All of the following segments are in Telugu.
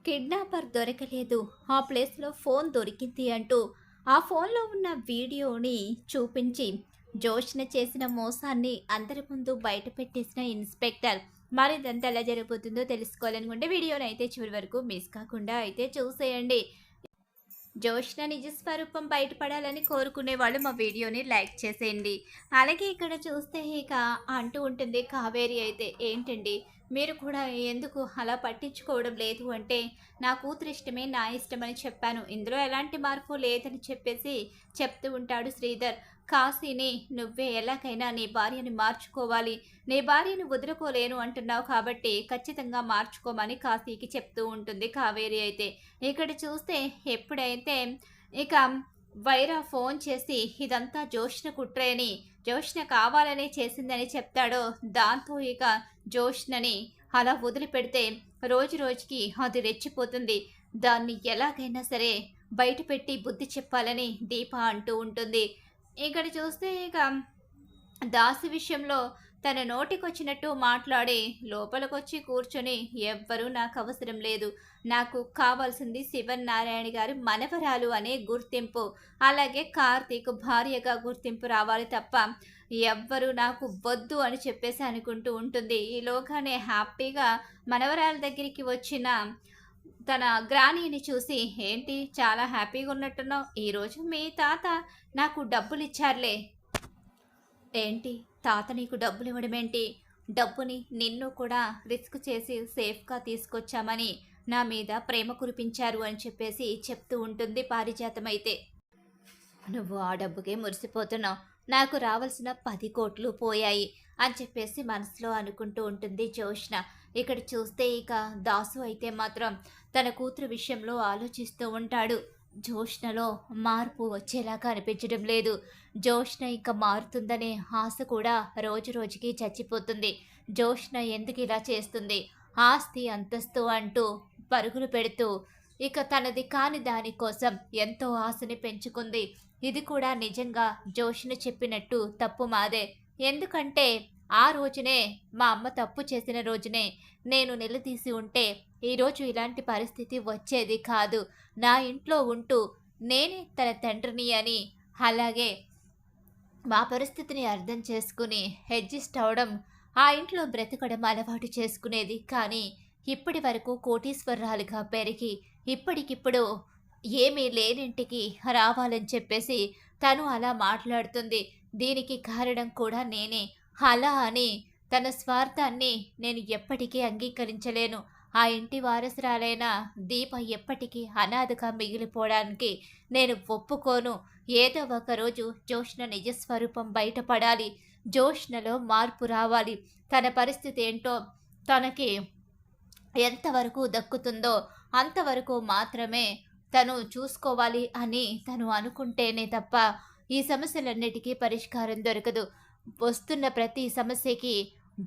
కిడ్నాపర్ దొరకలేదు. ఆ ప్లేస్‌లో ఫోన్ దొరికింది అంటూ ఆ ఫోన్‌లో ఉన్న వీడియోని చూపించి జోష్న చేసిన మోసాన్ని అందరి ముందు బయట పెట్టేసిన ఇన్స్‌పెక్టర్. మరి ఇదంతా ఎలా జరగబోతుందో తెలుసుకోవాలనుకుంటే వీడియోనైతే చివరి వరకు మిస్ కాకుండా అయితే చూసేయండి. జోష్న నిజ స్వరూపం బయటపడాలని కోరుకునే వాళ్ళు మా వీడియోని లైక్ చేసేయండి. అలాగే ఇక్కడ చూస్తే ఇక అంటూ ఉంటుంది కావేరి అయితే, ఏంటండి మీరు కూడా ఎందుకు అలా పట్టించుకోవడం లేదు అంటే, నా కూతురు ఇష్టమే నా ఇష్టమని చెప్పాను, ఇందులో ఎలాంటి మార్పు లేదని చెప్పేసి చెప్తూ ఉంటాడు శ్రీధర్. కాశీని నువ్వే ఎలాగైనా నీ భార్యని మార్చుకోవాలి, నీ భార్యను వదులుకోలేను అంటున్నావు కాబట్టి ఖచ్చితంగా మార్చుకోమని కాశీకి చెప్తూ ఉంటుంది కావేరి అయితే. ఇక్కడ చూస్తే ఎప్పుడైతే ఇక వైరా ఫోన్ చేసి ఇదంతా జోష్న కుట్రే అని, జోష్న కావాలనే చేసిందని చెప్తాడో, దాంతో ఇక జోష్నని అలా వదిలిపెడితే రోజు రోజుకి అది రెచ్చిపోతుంది. దాన్ని ఎలాగైనా సరే బయటపెట్టి బుద్ధి చెప్పాలని దీప అంటూ ఉంటుంది. ఇక్కడ చూస్తే ఇక దాసు విషయంలో తన నోటికొచ్చినట్టు మాట్లాడి లోపలికొచ్చి కూర్చొని, ఎవ్వరూ నాకు అవసరం లేదు, నాకు కావాల్సింది శివనారాయణ గారి మనవరాలు అనే గుర్తింపు, అలాగే కార్తీక్ భార్యగా గుర్తింపు రావాలి తప్ప ఎవ్వరూ నాకు వద్దు అని చెప్పేసి అనుకుంటూ ఉంటుంది. ఈలోగానే హ్యాపీగా మనవరాల దగ్గరికి వచ్చిన తన గ్రానీని చూసి, ఏంటి చాలా హ్యాపీగా ఉన్నట్టున్నావు, ఈరోజు మీ తాత నాకు డబ్బులు ఇచ్చారులే. ఏంటి తాత నీకు డబ్బులు ఇవ్వడమేంటి? డబ్బుని నిన్ను కూడా రిస్క్ చేసి సేఫ్గా తీసుకొచ్చామని నా మీద ప్రేమ కురిపించారు అని చెప్పేసి చెప్తూ ఉంటుంది పారిజాతమైతే. నువ్వు ఆ డబ్బుకే మురిసిపోతున్నావు, నాకు రావాల్సిన 10 కోట్లు పోయాయి అని చెప్పేసి మనసులో అనుకుంటూ ఉంటుంది జోష్న. ఇక్కడ చూస్తే ఇక దాసు అయితే మాత్రం తన కూతురు విషయంలో ఆలోచిస్తూ ఉంటాడు. జోష్నలో మార్పు వచ్చేలాగా అనిపించడం లేదు. జోష్న ఇక మారుతుందనే ఆశ కూడా రోజు రోజుకి చచ్చిపోతుంది. జోష్న ఎందుకు ఇలా చేస్తుంది, ఆస్తి అంతస్తు అంటూ పరుగులు పెడుతూ ఇక తనది కాని దానికోసం ఎంతో ఆశని పెంచుకుంది. ఇది కూడా నిజంగా జోష్న చెప్పినట్టు తప్పు మాదే. ఎందుకంటే ఆ రోజునే మా అమ్మ తప్పు చేసిన రోజునే నేను నిలదీసి ఉంటే ఈరోజు ఇలాంటి పరిస్థితి వచ్చేది కాదు. నా ఇంట్లో ఉంటూ నేనే తన తండ్రిని అని, అలాగే మా పరిస్థితిని అర్థం చేసుకుని అడ్జస్ట్ అవడం, ఆ ఇంట్లో బ్రతకడం అలవాటు చేసుకునేది. కానీ ఇప్పటి వరకు కోటీశ్వరరాలుగా పెరిగి ఇప్పటికిప్పుడు ఏమీ లేనింటికి రావాలని చెప్పేసి తను అలా మాట్లాడుతుంది. దీనికి కారణం కూడా నేనే. అలా అని తన స్వార్థాన్ని నేను ఎప్పటికీ అంగీకరించలేను. ఆ ఇంటి వారసురాలైన దీప ఎప్పటికీ అనాథగా మిగిలిపోవడానికి నేను ఒప్పుకోను. ఏదో ఒకరోజు జోష్న నిజస్వరూపం బయటపడాలి. జోష్నలో మార్పు రావాలి. తన పరిస్థితి ఏంటో తనకి ఎంతవరకు దక్కుతుందో అంతవరకు మాత్రమే తను చూసుకోవాలి అని తను అనుకుంటేనే తప్ప ఈ సమస్యలన్నిటికీ పరిష్కారం దొరకదు. వస్తున్న ప్రతి సమస్యకి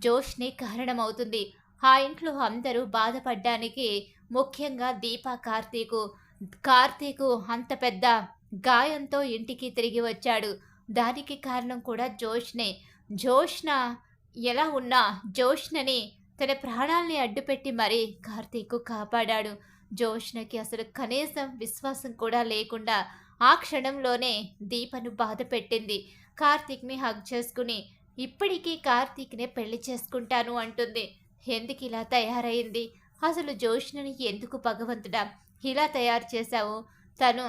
జోష్ని కారణమవుతుంది. ఆ ఇంట్లో అందరూ బాధపడ్డానికి ముఖ్యంగా దీప, కార్తీకు అంత పెద్ద గాయంతో ఇంటికి తిరిగి వచ్చాడు. దానికి కారణం కూడా జోష్నే. జోష్న ఎలా ఉన్నా జోష్నని తన ప్రాణాల్ని అడ్డుపెట్టి మరీ కార్తీకు కాపాడాడు. జోష్నకి అసలు కనీసం విశ్వాసం కూడా లేకుండా ఆ క్షణంలోనే దీపను బాధ పెట్టింది. కార్తీక్ని హగ్ చేసుకుని ఇప్పటికీ కార్తీక్నే పెళ్లి చేసుకుంటాను అంటుంది. ఎందుకు ఇలా తయారైంది? అసలు జోష్నని ఎందుకు భగవంతుడా ఇలా తయారు చేశావు? తను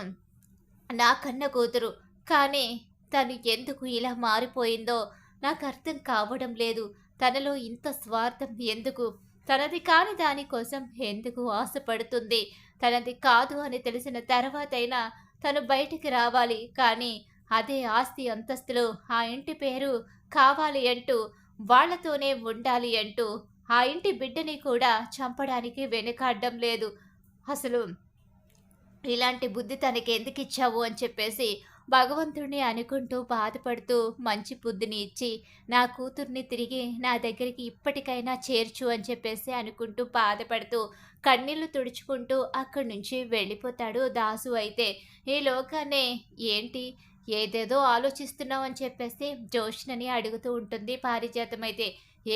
నా కన్న కూతురు, కానీ తను ఎందుకు ఇలా మారిపోయిందో నాకు అర్థం కావడం లేదు. తనలో ఇంత స్వార్థం ఎందుకు? తనది కాని దానికోసం ఎందుకు ఆశపడుతుంది? తనది కాదు అని తెలిసిన తర్వాతైనా తను బయటికి రావాలి, కానీ అదే ఆస్తి అంతస్తులు ఆ ఇంటి పేరు కావాలి అంటూ, వాళ్లతోనే ఉండాలి అంటూ ఆ ఇంటి బిడ్డని కూడా చంపడానికి వెనుకాడడం లేదు. అసలు ఇలాంటి బుద్ధి తనకి ఎందుకు ఇచ్చావు అని చెప్పేసి భగవంతుడిని అనుకుంటూ బాధపడుతూ మంచి బుద్ధిని ఇచ్చి నా కూతుర్ని తిరిగి నా దగ్గరికి ఇప్పటికైనా చేర్చు అని చెప్పేసి అనుకుంటూ బాధపడుతూ కన్నీళ్లు తుడుచుకుంటూ అక్కడి నుంచి వెళ్ళిపోతాడు దాసు. అయితే ఈ లోకానే ఏంటి ఏదేదో ఆలోచిస్తున్నావు అని చెప్పేసి జోష్నని అడుగుతూ ఉంటుంది పారిజాతం. అయితే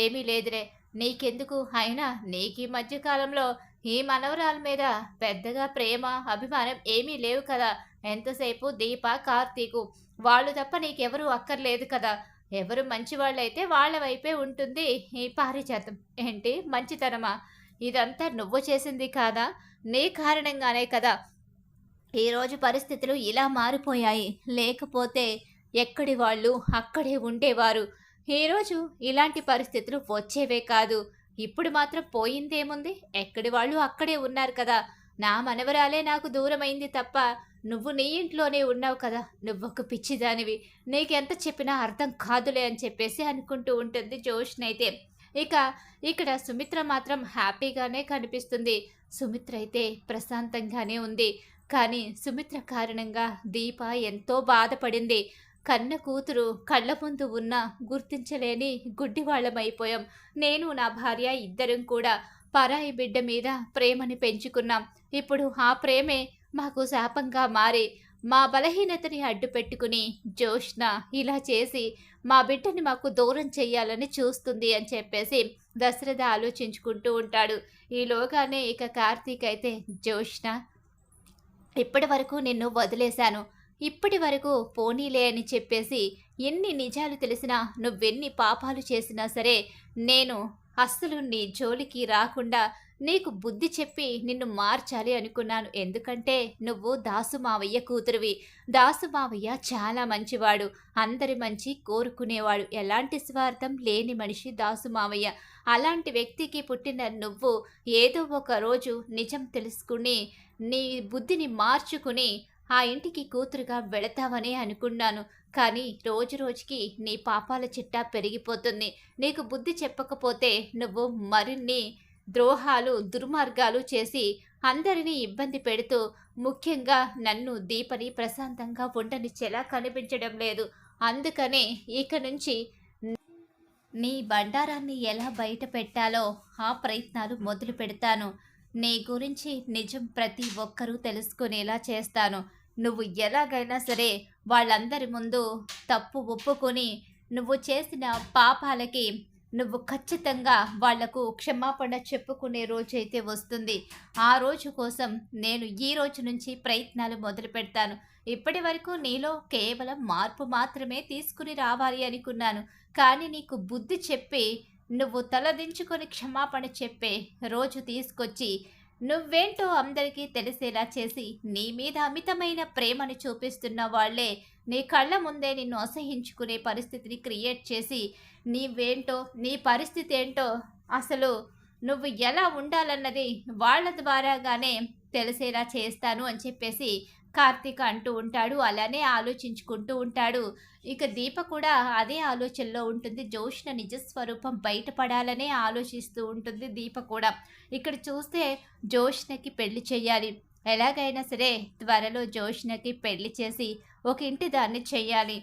ఏమీ లేదురే, నీకెందుకు, అయినా నీకు ఈ మధ్యకాలంలో ఈ మనవరాల మీద పెద్దగా ప్రేమ, అభిమానం ఏమీ లేవు కదా! ఎంతసేపు దీప, కార్తీకు వాళ్ళు తప్ప నీకెవరు అక్కర్లేదు కదా! ఎవరు మంచివాళ్ళైతే వాళ్ళ వైపే ఉంటుంది ఈ పారిజాతం. ఏంటి మంచితనమా? ఇదంతా నువ్వు చేసింది కాదా? నీ కారణంగానే కదా ఈరోజు పరిస్థితులు ఇలా మారిపోయాయి. లేకపోతే ఎక్కడి వాళ్ళు అక్కడే ఉండేవారు. ఈరోజు ఇలాంటి పరిస్థితులు వచ్చేవే కాదు. ఇప్పుడు మాత్రం పోయిందేముంది? ఎక్కడి వాళ్ళు అక్కడే ఉన్నారు కదా! నా మనవరాలే నాకు దూరమైంది తప్ప, నువ్వు నీ ఇంట్లోనే ఉన్నావు కదా! నువ్వొక పిచ్చిదానివి. నీకెంత చెప్పినా అర్థం కాదులే అని చెప్పేసి అనుకుంటూ ఉంటుంది జోష్‌నైతే. ఇక ఇక్కడ సుమిత్ర మాత్రం హ్యాపీగానే కనిపిస్తుంది. సుమిత్ర అయితే ప్రశాంతంగానే ఉంది. కానీ సుమిత్ర కారణంగా దీప ఎంతో బాధపడింది. కన్న కూతురు కళ్ళ ముందు ఉన్నా గుర్తించలేని గుడ్డివాళ్ళమైపోయాం. నేను నా భార్య ఇద్దరం కూడా పరాయి బిడ్డ మీద ప్రేమని పెంచుకున్నాం. ఇప్పుడు ఆ ప్రేమే మాకు శాపంగా మారి మా బలహీనతని అడ్డుపెట్టుకుని జోష్న ఇలా చేసి మా బిడ్డని మాకు దూరం చెయ్యాలని చూస్తుంది అని చెప్పేసి దశరథ ఆలోచించుకుంటూ ఉంటాడు. ఈలోగానే ఇక కార్తీక్ అయితే జోష్న ఇప్పటి వరకు నిన్ను వదిలేశాను. ఇప్పటి వరకు పోనీలే అని చెప్పేసి ఎన్ని నిజాలు తెలిసినా నువ్వెన్ని పాపాలు చేసినా సరే నేను అస్సలు నీ జోలికి రాకుండా నీకు బుద్ధి చెప్పి నిన్ను మార్చాలి అనుకున్నాను. ఎందుకంటే నువ్వు దాసు మావయ్య కూతురివి. దాసు మావయ్య చాలా మంచివాడు. అందరి మంచి కోరుకునేవాడు. ఎలాంటి స్వార్థం లేని మనిషి దాసు మావయ్య. అలాంటి వ్యక్తికి పుట్టిన నువ్వు ఏదో ఒక రోజు నిజం తెలుసుకుని నీ బుద్ధిని మార్చుకుని ఆ ఇంటికి కూతురుగా వెళతావని అనుకున్నాను. కానీ రోజు రోజుకి నీ పాపాల చిట్టా పెరిగిపోతుంది. నీకు బుద్ధి చెప్పకపోతే నువ్వు మరిన్ని ద్రోహాలు, దుర్మార్గాలు చేసి అందరినీ ఇబ్బంది పెడుతూ ముఖ్యంగా నన్ను దీపని ప్రశాంతంగా ఉండనిచ్చేలా కనిపించడం లేదు. అందుకనే ఇక నుంచి నీ బండారాన్ని ఎలా బయట పెట్టాలో ఆ ప్రయత్నాలు మొదలు పెడతాను. నీ గురించి నిజం ప్రతి ఒక్కరూ తెలుసుకునేలా చేస్తాను. నువ్వు ఎలాగైనా సరే వాళ్ళందరి ముందు తప్పు ఒప్పుకొని నువ్వు చేసిన పాపాలకి నువ్వు ఖచ్చితంగా వాళ్లకు క్షమాపణ చెప్పుకునే రోజైతే వస్తుంది. ఆ రోజు కోసం నేను ఈ రోజు నుంచి ప్రయత్నాలు మొదలు పెడతాను. ఇప్పటి వరకు నీలో కేవలం మార్పు మాత్రమే తీసుకుని రావాలి అనుకున్నాను. కానీ నీకు బుద్ధి చెప్పి నువ్వు తలదించుకొని క్షమాపణ చెప్పే రోజు తీసుకొచ్చి నువ్వేంటో అందరికీ తెలిసేలా చేసి నీ మీద అమితమైన ప్రేమని చూపిస్తున్న వాళ్లే నీ కళ్ళ ముందే నిన్ను అసహించుకునే పరిస్థితిని క్రియేట్ చేసి నీవేంటో నీ పరిస్థితి ఏంటో అసలు నువ్వు ఎలా ఉండాలన్నది వాళ్ళ ద్వారాగానే తెలిసేలా చేస్తాను అని చెప్పేసి కార్తీక్ అంటూ ఉంటాడు. అలానే ఆలోచించుకుంటూ ఉంటాడు. ఇక దీప కూడా అదే ఆలోచనలో ఉంటుంది. జోష్న నిజస్వరూపం బయటపడాలనే ఆలోచిస్తూ ఉంటుంది దీప కూడా. ఇక్కడ చూస్తే జోష్నకి పెళ్లి చేయాలి. ఎలాగైనా సరే త్వరలో జోష్నకి పెళ్లి చేసి ఒక ఇంటి దాన్ని చెయ్యాలి.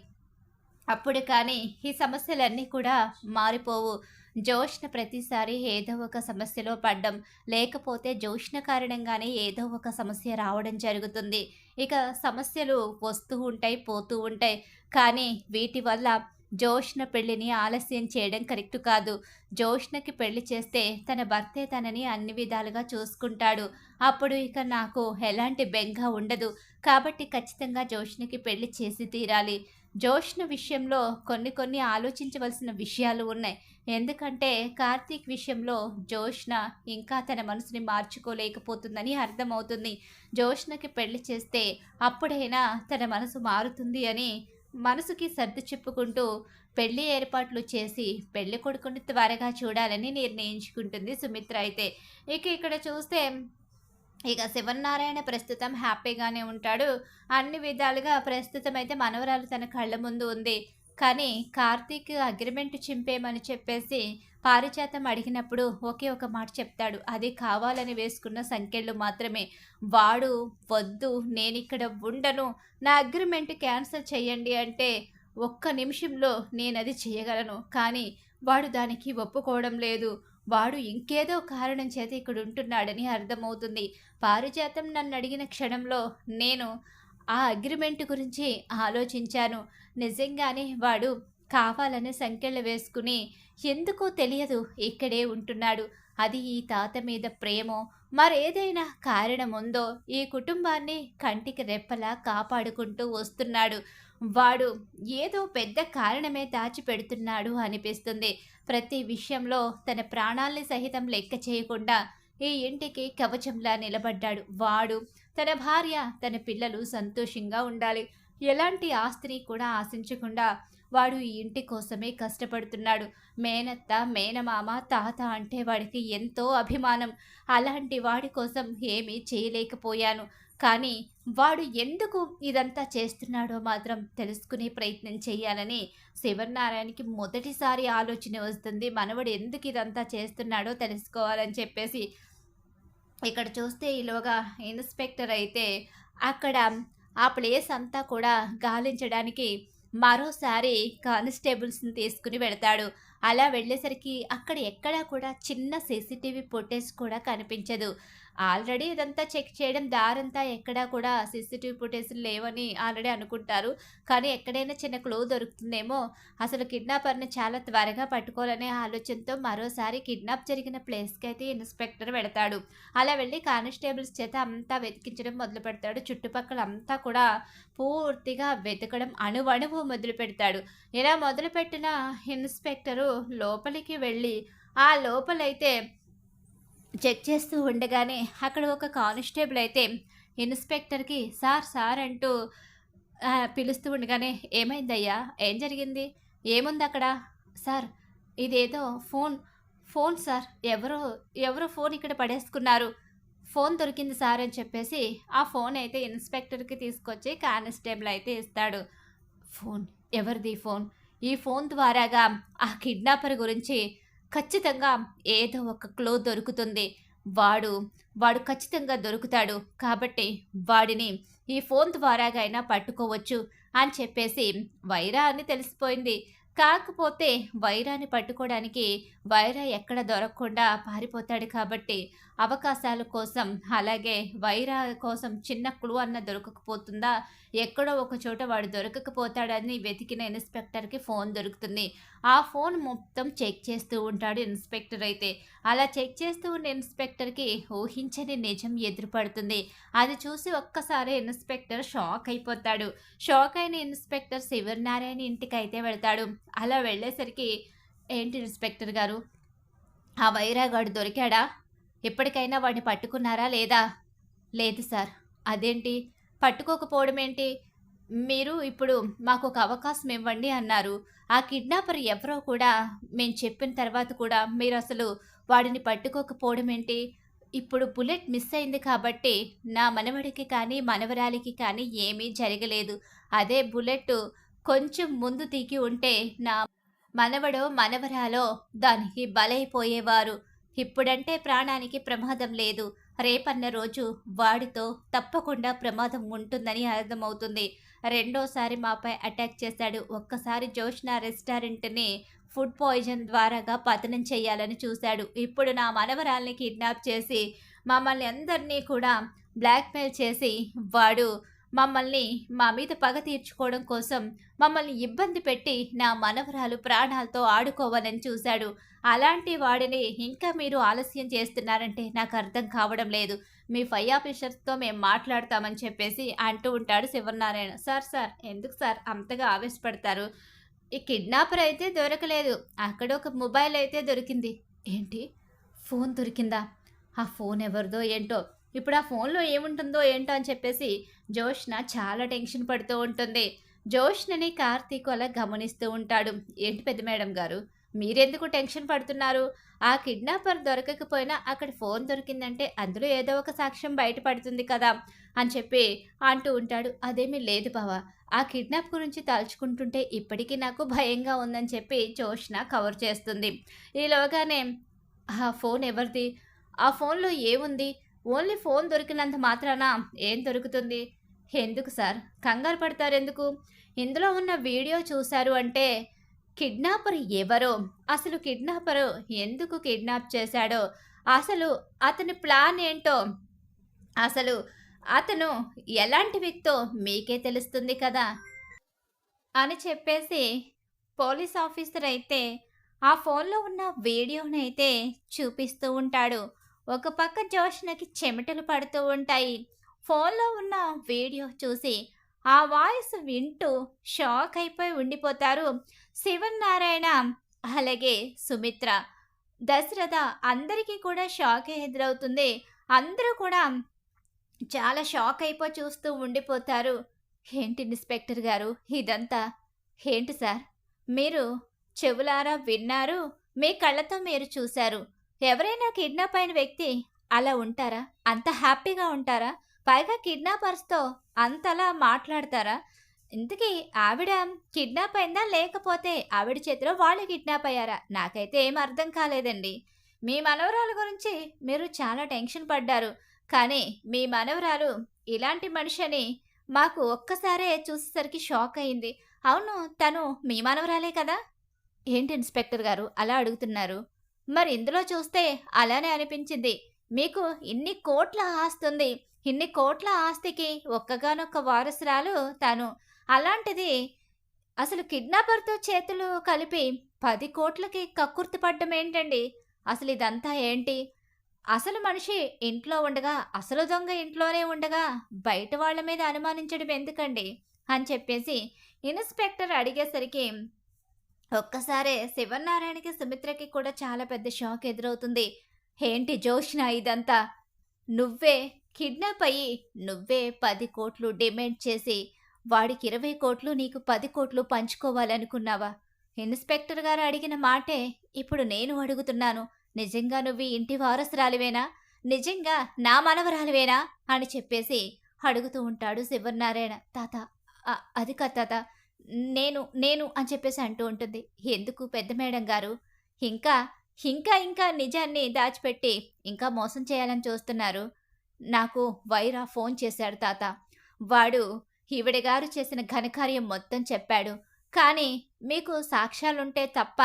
అప్పుడు కానీ ఈ సమస్యలన్నీ కూడా మారిపోవు. జోష్న ప్రతిసారి ఏదో ఒక సమస్యలో పడ్డం, లేకపోతే జోష్న కారణంగానే ఏదో ఒక సమస్య రావడం జరుగుతుంది. ఇక సమస్యలు వస్తూ ఉంటాయి, పోతూ ఉంటాయి. కానీ వీటి వల్ల జోష్న పెళ్లిని ఆలస్యం చేయడం కరెక్ట్ కాదు. జోష్నకి పెళ్లి చేస్తే తన భర్తే తనని అన్ని విధాలుగా చూసుకుంటాడు. అప్పుడు ఇక నాకు ఎలాంటి బెంగ ఉండదు. కాబట్టి ఖచ్చితంగా జోష్నకి పెళ్లి చేసి తీరాలి. జోష్న విషయంలో కొన్ని ఆలోచించవలసిన విషయాలు ఉన్నాయి. ఎందుకంటే కార్తీక్ విషయంలో జోష్న ఇంకా తన మనసుని మార్చుకోలేకపోతుందని అర్థమవుతుంది. జోష్నకి పెళ్లి చేస్తే అప్పుడైనా తన మనసు మారుతుంది అని మనసుకి సర్ది చెప్పుకుంటూ పెళ్లి ఏర్పాట్లు చేసి పెళ్లి కొడుకుని త్వరగా చూడాలని నిర్ణయించుకుంటుంది సుమిత్ర అయితే. ఇక్కడ చూస్తే ఇక శివనారాయణ ప్రస్తుతం హ్యాపీగానే ఉంటాడు. అన్ని విధాలుగా ప్రస్తుతం అయితే మనవరాలు తన కళ్ళ ముందు ఉంది. కానీ కార్తీక్ అగ్రిమెంట్ చింపేయమని చెప్పేసి పారిజాతం అడిగినప్పుడు ఒకే ఒక మాట చెప్తాడు. అది కావాలని వేసుకున్న సంకెళ్ళు మాత్రమే. వాడు వద్దు, నేనిక్కడ ఉండను, నా అగ్రిమెంట్ క్యాన్సిల్ చేయండి అంటే ఒక్క నిమిషంలో నేనది చేయగలను. కానీ వాడు దానికి ఒప్పుకోవడం లేదు. వాడు ఇంకేదో కారణం చేత ఇక్కడ ఉంటున్నాడని అర్థమవుతుంది. పారిజాతం నన్ను అడిగిన క్షణంలో నేను ఆ అగ్రిమెంట్ గురించి ఆలోచించాను. నిజంగానే వాడు కావాలని సంకెళ్ళు వేసుకుని ఎందుకో తెలియదు ఇక్కడే ఉంటున్నాడు. అది ఈ తాత మీద ప్రేమో మరేదైనా కారణం ఉందో ఈ కుటుంబాన్ని కంటికి రెప్పలా కాపాడుకుంటూ వస్తున్నాడు. వాడు ఏదో పెద్ద కారణమే దాచిపెడుతున్నాడు అనిపిస్తుంది. ప్రతి విషయంలో తన ప్రాణాల్ని సహితం లెక్క చేయకుండా ఈ ఇంటికి కవచంలా నిలబడ్డాడు. వాడు, తన భార్య, తన పిల్లలు సంతోషంగా ఉండాలి. ఎలాంటి ఆస్తిని కూడా ఆశించకుండా వాడు ఈ ఇంటి కోసమే కష్టపడుతున్నాడు. మేనత్త, మేనమామ, తాత అంటే వాడికి ఎంతో అభిమానం. అలాంటి వాడి కోసం ఏమీ చేయలేకపోయాను. కానీ వాడు ఎందుకు ఇదంతా చేస్తున్నాడో మాత్రం తెలుసుకునే ప్రయత్నం చేయాలని శివనారాయణకి మొదటిసారి ఆలోచన వస్తుంది. మనవడు ఎందుకు ఇదంతా చేస్తున్నాడో తెలుసుకోవాలని చెప్పేసి. ఇక్కడ చూస్తే ఈలోగా ఇన్స్పెక్టర్ అయితే అక్కడ ఆ ప్లేస్ అంతా కూడా గాలించడానికి మరోసారి కానిస్టేబుల్స్‌ని తీసుకొని వెళతాడు. అలా వెళ్ళేసరికి అక్కడ ఎక్కడా కూడా చిన్న సీసీటీవీ ఫుటేజ్ కూడా కనిపించదు. ఆల్రెడీ ఇదంతా చెక్ చేయడం దారంతా ఎక్కడా కూడా సీసీటీవీ ఫుటేజ్‌లు లేవని ఆల్రెడీ అనుకుంటారు. కానీ ఎక్కడైనా చిన్న క్లూ దొరుకుతుందేమో, అసలు కిడ్నాపర్‌ని చాలా త్వరగా పట్టుకోవాలనే ఆలోచనతో మరోసారి కిడ్నాప్ జరిగిన ప్లేస్‌కైతే ఇన్స్పెక్టర్ వెళతాడు. అలా వెళ్ళి కానిస్టేబుల్స్ చేత అంతా వెతికించడం మొదలుపెడతాడు. చుట్టుపక్కల అంతా కూడా పూర్తిగా వెతకడం అణువణువు మొదలుపెడతాడు. ఇలా మొదలుపెట్టిన ఇన్స్పెక్టరు లోపలికి వెళ్ళి ఆ లోపలైతే చెక్ చేస్తూ ఉండగానే అక్కడ ఒక కానిస్టేబుల్ అయితే ఇన్స్పెక్టర్‌కి సార్ సార్ అంటూ పిలుస్తూ ఉండగానే ఏమైందయ్యా? ఏం జరిగింది? ఏముందక్కడ? సార్ ఇదేదో ఫోన్ సార్. ఎవరో ఫోన్ ఇక్కడ పడేసుకున్నారు. ఫోన్ దొరికింది సార్ అని చెప్పేసి ఆ ఫోన్ అయితే ఇన్స్పెక్టర్‌కి తీసుకొచ్చి కానిస్టేబుల్ అయితే ఇస్తాడు. ఫోన్ ఎవరిది ఫోన్? ఈ ఫోన్ ద్వారాగా ఆ కిడ్నాపర్ గురించి ఖచ్చితంగా ఏదో ఒక క్లూ దొరుకుతుంది. వాడు వాడు ఖచ్చితంగా దొరుకుతాడు. కాబట్టి వాడిని ఈ ఫోన్ ద్వారాగైనా పట్టుకోవచ్చు అని చెప్పేసి వైరా అని తెలిసిపోయింది. కాకపోతే వైరాని పట్టుకోవడానికి వైరా ఎక్కడ దొరకకుండా పారిపోతాడు కాబట్టి అవకాశాల కోసం అలాగే వైరా కోసం చిన్న క్లూ అన్న దొరకకపోతుందా? ఎక్కడో ఒక చోట వాడు దొరకకపోతాడని వెతికిన ఇన్స్పెక్టర్‌కి ఫోన్ దొరుకుతుంది. ఆ ఫోన్ మొత్తం చెక్ చేస్తూ ఉంటాడు ఇన్స్పెక్టర్ అయితే. అలా చెక్ చేస్తూ ఉన్న ఇన్స్పెక్టర్‌కి ఊహించని నిజం ఎదురుపడుతుంది. అది చూసి ఒక్కసారి ఇన్స్పెక్టర్ షాక్ అయిపోతాడు. షాక్ అయిన ఇన్స్పెక్టర్ శివనారాయణ ఇంటికైతే వెళ్తాడు. అలా వెళ్ళేసరికి ఏంటి ఇన్స్పెక్టర్ గారు, ఆ వైరాగాడు దొరికాడా? ఇప్పటికైనా వాడిని పట్టుకున్నారా లేదా? లేదు సార్. అదేంటి? పట్టుకోకపోవడం ఏంటి? మీరు ఇప్పుడు మాకొక అవకాశం ఇవ్వండి అన్నారు. ఆ కిడ్నాపర్ ఎవరో కూడా మేము చెప్పిన తర్వాత కూడా మీరసలు వాడిని పట్టుకోకపోవడం ఏంటి? ఇప్పుడు బుల్లెట్ మిస్ అయింది కాబట్టి నా మనవడికి కానీ, మనవరాలికి కానీ ఏమీ జరగలేదు. అదే బుల్లెట్ కొంచెం ముందు దిగి ఉంటే నా మనవడో, మనవరాలో దానికి బలైపోయేవారు. ఇప్పుడంటే ప్రాణానికి ప్రమాదం లేదు. రేపన్న రోజు వాడితో తప్పకుండా ప్రమాదం ఉంటుందని అర్థమవుతుంది. రెండోసారి మాపై అటాక్ చేశాడు. ఒక్కసారి జోష్న రెస్టారెంట్‌ని ఫుడ్ పాయిజన్ ద్వారాగా పతనం చేయాలని చూశాడు. ఇప్పుడు నా మనవరాల్ని కిడ్నాప్ చేసి మమ్మల్ని అందరినీ కూడా బ్లాక్‌మెయిల్ చేసి వాడు మమ్మల్ని మా మీద పగ తీర్చుకోవడం కోసం మమ్మల్ని ఇబ్బంది పెట్టి నా మనవరాలు ప్రాణాలతో ఆడుకోవాలని చూశాడు. అలాంటి వాడిని ఇంకా మీరు ఆలస్యం చేస్తున్నారంటే నాకు అర్థం కావడం లేదు. మీ పై ఆఫీసర్స్‌తో మేము మాట్లాడతామని చెప్పేసి అంటూ ఉంటాడు శివనారాయణ. సార్ సార్ ఎందుకు సార్ అంతగా ఆవేశపడతారు? ఈ కిడ్నాపర్ అయితే దొరకలేదు. అక్కడ ఒక మొబైల్ అయితే దొరికింది. ఏంటి? ఫోన్ దొరికిందా? ఆ ఫోన్ ఎవరిదో ఏంటో? ఇప్పుడు ఆ ఫోన్‌లో ఏముంటుందో ఏంటో అని చెప్పేసి జోష్న చాలా టెన్షన్ పడుతూ ఉంటుంది. జోష్నని కార్తీక్ అలా గమనిస్తూ ఉంటాడు. ఏంటి పెద్ద మేడం గారు, మీరెందుకు టెన్షన్ పడుతున్నారు? ఆ కిడ్నాపర్ దొరకకపోయినా అక్కడ ఫోన్ దొరికిందంటే అందులో ఏదో ఒక సాక్ష్యం బయటపడుతుంది కదా అని చెప్పి అంటూ ఉంటాడు. అదేమీ లేదు బావ. ఆ కిడ్నాప్ గురించి తలుచుకుంటుంటే ఇప్పటికీ నాకు భయంగా ఉందని చెప్పి జోష్న కవర్ చేస్తుంది. ఈలోగానే ఆ ఫోన్ ఎవరిది? ఆ ఫోన్‌లో ఏముంది? ఓన్లీ ఫోన్ దొరికినంత మాత్రాన ఏం దొరుకుతుంది? ఎందుకు సార్ కంగారు పడతారెందుకు? ఇందులో ఉన్న వీడియో చూశారు అంటే కిడ్నాపర్ ఎవరో, అసలు కిడ్నాపరు ఎందుకు కిడ్నాప్ చేశాడో, అసలు అతని ప్లాన్ ఏంటో, అసలు అతను ఎలాంటి వ్యక్తో మీకే తెలుస్తుంది కదా అని చెప్పేసి పోలీస్ ఆఫీసర్ అయితే ఆ ఫోన్లో ఉన్న వీడియోనైతే చూపిస్తూ ఉంటాడు. ఒక పక్క జోష్నకి చెమటలు పడుతూ ఉంటాయి. ఫోన్‌లో ఉన్న వీడియో చూసి, ఆ వాయిస్ వింటూ షాక్ అయిపోయి ఉండిపోతారు శివన్నారాయణ, అలాగే సుమిత్ర. దశరథ అందరికీ కూడా షాకే ఎదురవుతుంది. అందరూ కూడా చాలా షాక్ అయిపోయి చూస్తూ ఉండిపోతారు. ఏంటి ఇన్స్‌పెక్టర్ గారు ఇదంతా? ఏంటి సార్? మీరు చెవులారా విన్నారు, మీ కళ్ళతో మీరు చూసారు. ఎవరైనా కిడ్నాప్ అయిన వ్యక్తి అలా ఉంటారా? అంత హ్యాపీగా ఉంటారా? పైగా కిడ్నాపర్స్‌తో అంతలా మాట్లాడతారా? ఇంతకీ ఆవిడ కిడ్నాప్ అయిందా? లేకపోతే ఆవిడ చేతిలో వాళ్ళు కిడ్నాప్ అయ్యారా? నాకైతే ఏం అర్థం కాలేదండి. మీ మనవరాలు గురించి మీరు చాలా టెన్షన్ పడ్డారు. కానీ మీ మనవరాలు ఇలాంటి మనిషని మాకు ఒక్కసారే చూసేసరికి షాక్ అయింది. అవును, తను మీ మనవరాలే కదా? ఏంటి ఇన్స్‌పెక్టర్ గారు అలా అడుగుతున్నారు? మరి ఇందులో చూస్తే అలానే అనిపించింది. మీకు ఇన్ని కోట్ల ఆస్తుంది. ఇన్ని కోట్ల ఆస్తికి ఒక్కగానొక్క వారసురాలు తను. అలాంటిది అసలు కిడ్నాపర్‌తో చేతులు కలిపి 10,00,00,000కి కక్కుర్తి పడ్డం ఏంటండి? అసలిదంతా ఏంటి? అసలు మనిషి ఇంట్లో ఉండగా, అసలు దొంగ ఇంట్లోనే ఉండగా, బయట వాళ్ళ మీద అనుమానించడం ఎందుకండి? అని చెప్పేసి ఇన్స్‌పెక్టర్ అడిగేసరికి ఒక్కసారే శివనారాయణకి, సుమిత్రకి కూడా చాలా పెద్ద షాక్ ఎదురవుతుంది. ఏంటి జోష్న ఇదంతా? నువ్వే కిడ్నాప్ అయ్యి, నువ్వే 10,00,00,000 డిమాండ్ చేసి, వాడికి 20,00,00,000 నీకు 10,00,00,000 పంచుకోవాలనుకున్నావా? ఇన్స్‌పెక్టర్ గారు అడిగిన మాటే ఇప్పుడు నేను అడుగుతున్నాను. నిజంగా నువ్వు ఈ ఇంటి వారసురాలివేనా? నిజంగా నా మనవరాలివేనా? అని చెప్పేసి అడుగుతూ ఉంటాడు శివనారాయణ. తాత అది కాదు తాత. నేను అని చెప్పేసి అంటూ ఉంటుంది. ఎందుకు పెద్ద మేడం గారు? ఇంకా, ఇంకా నిజాన్ని దాచిపెట్టి ఇంకా మోసం చేయాలని చూస్తున్నారు. నాకు వైరా ఫోన్ చేశాడు తాత. వాడు ఈవిడ గారు చేసిన ఘనకార్యం మొత్తం చెప్పాడు. కానీ మీకు సాక్ష్యాలుంటే తప్ప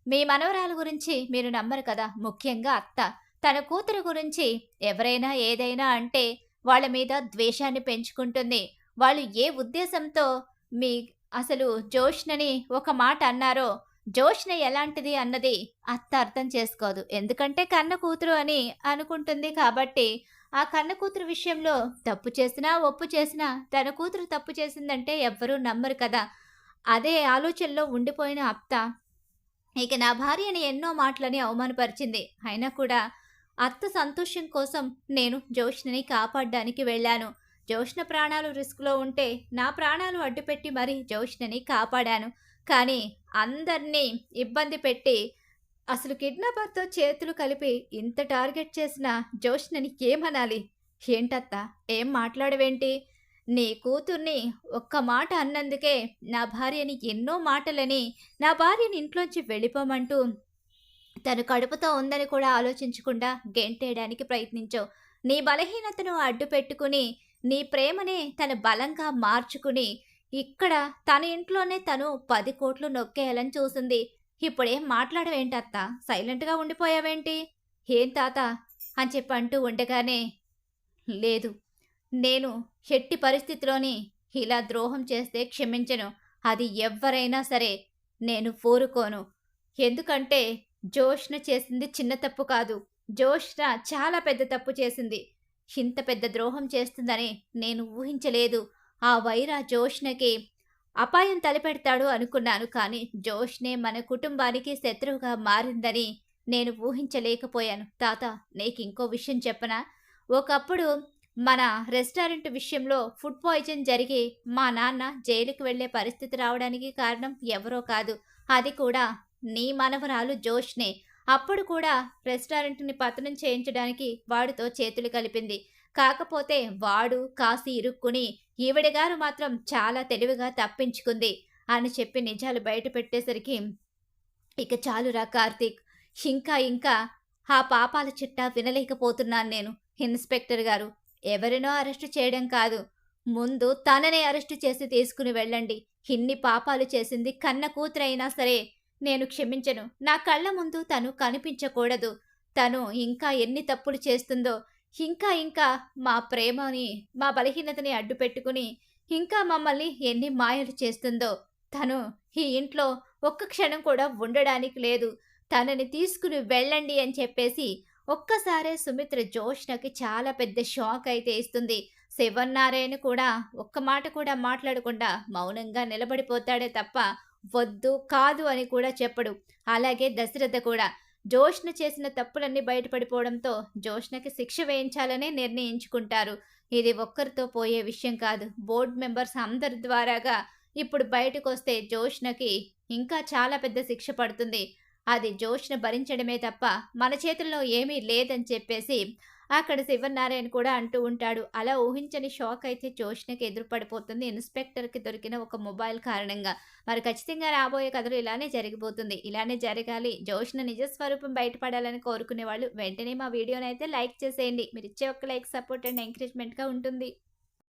మీ మనవరాలు గురించి మీరు నమ్మరు కదా! ముఖ్యంగా అత్త. తన కూతురు గురించి ఎవరైనా ఏదైనా అంటే వాళ్ళ మీద ద్వేషాన్ని పెంచుకుంటుంది. వాళ్ళు ఏ ఉద్దేశంతో మీ అసలు జోష్నని ఒక మాట అన్నారో, జోష్న ఎలాంటిది అన్నది అత్త అర్థం చేసుకోదు. ఎందుకంటే కన్న కూతురు అని అనుకుంటుంది కాబట్టి, ఆ కన్న కూతురు విషయంలో తప్పు చేసినా, ఒప్పు చేసినా తన కూతురు తప్పు చేసిందంటే ఎవ్వరూ నమ్మరు కదా! అదే ఆలోచనలో ఉండిపోయిన అత్త, ఇక నా భార్యని ఎన్నో మాటలని అవమానపరిచింది. అయినా కూడా అత్త సంతోషం కోసం నేను జోష్నని కాపాడ్డానికి వెళ్ళాను. జోష్న ప్రాణాలు రిస్క్‌లో ఉంటే, నా ప్రాణాలు అడ్డుపెట్టి మరీ జోష్నని కాపాడాను. కానీ అందరినీ ఇబ్బంది పెట్టి, అసలు కిడ్నాపర్‌తో చేతులు కలిపి ఇంత టార్గెట్ చేసిన జోష్నని ఏమనాలి? ఏంటత్తా? ఏం మాట్లాడవేంటి? నీ కూతుర్ని ఒక్క మాట అన్నందుకే నా భార్యని ఎన్నో మాటలని, నా భార్యని ఇంట్లోంచి వెళ్ళిపోమంటూ తను కడుపుతో ఉందని కూడా ఆలోచించకుండా గెంటేయడానికి ప్రయత్నించావు. నీ బలహీనతను అడ్డు పెట్టుకుని, నీ ప్రేమని తన బలంగా మార్చుకుని, ఇక్కడ తన ఇంట్లోనే తను 10,00,00,000 నొక్కేయాలని చూసింది. ఇప్పుడేం మాట్లాడవేంటత్తా? సైలెంట్‌గా ఉండిపోయావేంటి? ఏం తాత? అని చెప్పి అంటూ ఉండగానే, లేదు, నేను ఎట్టి పరిస్థితిలోని ఇలా ద్రోహం చేస్తే క్షమించను. అది ఎవ్వరైనా సరే నేను ఊరుకోను. ఎందుకంటే జోష్న చేసింది చిన్న తప్పు కాదు. జోష్న చాలా పెద్ద తప్పు చేసింది. ఇంత పెద్ద ద్రోహం చేస్తుందని నేను ఊహించలేదు. ఆ వైరా జోష్నకి అపాయం తలపెడతాడు అనుకున్నాను. కానీ జోష్నే మన కుటుంబానికి శత్రువుగా మారిందని నేను ఊహించలేకపోయాను. తాత, నీకింకో విషయం చెప్పనా? ఒకప్పుడు మన రెస్టారెంట్ విషయంలో ఫుడ్ పాయిజన్ జరిగి మా నాన్న జైలుకి వెళ్ళే పరిస్థితి రావడానికి కారణం ఎవరో కాదు. అది కూడా నీ మనవరాలు జోష్నే. అప్పుడు కూడా రెస్టారెంట్‌ని పతనం చేయించడానికి వాడితో చేతులు కలిపింది. కాకపోతే వాడు కాసి ఇరుక్కుని, ఈవిడ గారు మాత్రం చాలా తెలివిగా తప్పించుకుంది అని చెప్పి నిజాలు బయట పెట్టేసరికి, ఇక చాలురా కార్తీక్. ఇంకా ఆ పాపాల చిట్టా వినలేకపోతున్నాను నేను. ఇన్స్‌పెక్టర్ గారు, ఎవరినో అరెస్టు చేయడం కాదు. ముందు తననే అరెస్టు చేసి తీసుకుని వెళ్ళండి. ఇన్ని పాపాలు చేసింది కన్న కూతురైనా సరే నేను క్షమించను. నా కళ్ళ ముందు తను కనిపించకూడదు. తను ఇంకా ఎన్ని తప్పులు చేస్తుందో, ఇంకా మా ప్రేమని, మా బలహీనతని అడ్డుపెట్టుకుని, ఇంకా మమ్మల్ని ఎన్ని మాయలు చేస్తుందో. తను ఈ ఇంట్లో ఒక్క క్షణం కూడా ఉండడానికి లేదు. తనని తీసుకుని వెళ్ళండి అని చెప్పేసి ఒక్కసారే సుమిత్ర జోష్నకి చాలా పెద్ద షాక్ అయితే ఇస్తుంది. శివన్నారాయణ కూడా ఒక్క మాట కూడా మాట్లాడకుండా మౌనంగా నిలబడిపోతాడే తప్ప వద్దు, కాదు అని కూడా చెప్పడు. అలాగే దశరథ కూడా. జోష్న చేసిన తప్పులన్నీ బయటపడిపోవడంతో జోష్నకి శిక్ష వేయించాలనే నిర్ణయించుకుంటారు. ఇది ఒక్కరితో పోయే విషయం కాదు. బోర్డ్ మెంబర్స్ అందరి ద్వారాగా ఇప్పుడు బయటకొస్తే జోష్నకి ఇంకా చాలా పెద్ద శిక్ష పడుతుంది. అది జోష్‌న భరించడమే తప్ప మన చేతుల్లో ఏమీ లేదని చెప్పేసి అక్కడ శివనారాయణ కూడా అంటూ ఉంటాడు. అలా ఊహించని షాక్ అయితే జోష్‌నకి ఎదురు పడిపోతుంది ఇన్స్‌పెక్టర్‌కి దొరికిన ఒక మొబైల్ కారణంగా. మరి ఖచ్చితంగా రాబోయే కథలో ఇలానే జరిగిపోతుంది. ఇలానే జరగాలి, జోష్‌న నిజ స్వరూపం బయటపడాలని కోరుకునేవాళ్ళు వెంటనే మా వీడియోనైతే లైక్ చేసేయండి. మీరిచ్చే ఒక్క లైక్ సపోర్ట్ అండ్ ఎంకరేజ్‌మెంట్‌గా ఉంటుంది.